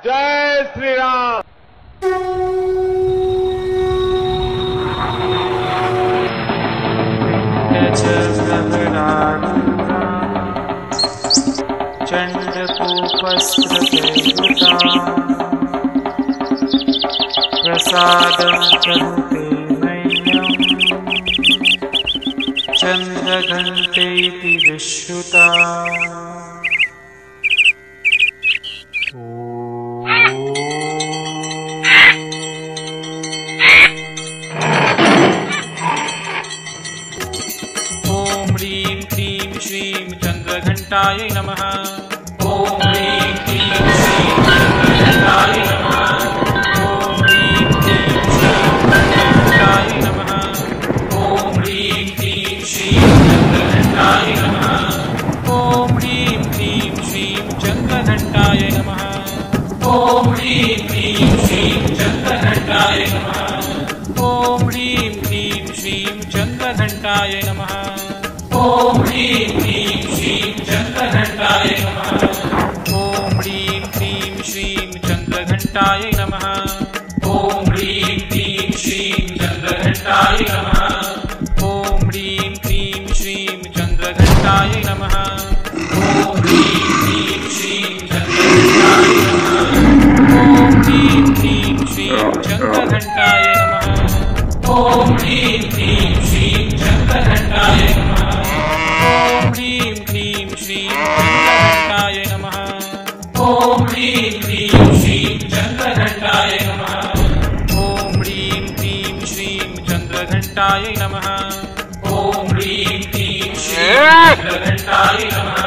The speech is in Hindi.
जय श्री राम। चण्डकोपस्त्रकैर्युता प्रसादं करुते नय्यम् चन्द्रघण्टेति विश्रुता। ॐ ह्रीं क्लीं श्रीं चन्द्रघण्टाय नमः। ॐ ह्रीं क्लीं श्रीं चन्द्रघण्टाय नमः। ॐ ह्रीं क्लीं श्रीं चन्द्रघण्टाय नमः। ॐ ह्रीं क्लीं श्रीं चन्द्रघण्टाय नमः। ॐ ह्रीं क्लीं श्रीं चन्द्रघण्टाय नमः। ॐ ह्रीं क्लीं श्रीं चन्द्रघण्टाय नमः। ॐ ह्रीं क्लीं श्रीं चन्द्रघण्टाय नमः। ॐ ह्रीं क्लीं श्रीं चन्द्रघण्टाय नमः। ॐ ह्रीं क्लीं श्रीं चन्द्रघण्टाय नमः। ॐ ह्रीं क्लीं श्रीं चन्द्रघण्टाय नमः। ॐ ह्रीं क्लीं श्रीं चन्द्रघण्टाय नमः। ॐ ह्रीं क्लीं श्रीं चन्द्रघण्टाय नमः। ॐ ह्रीं क्लीं श्रीं चन्द्रघण्टाय नमः। ॐ ह्रीं क्लीं श्रीं चन्द्रघण्टाय नमः। ॐ ह्रीं क्लीं श्रीं चन्द्रघण्टाय नमः। ॐ ह्रीं क्लीं श्रीं चन्द्रघण्टाय नमः। ॐ ह्रीं क्लीं श्रीं चन्द्रघण्टाय नमः। ॐ ह्रीं क्लीं श्रीं चन्द्रघण्टाय नमः।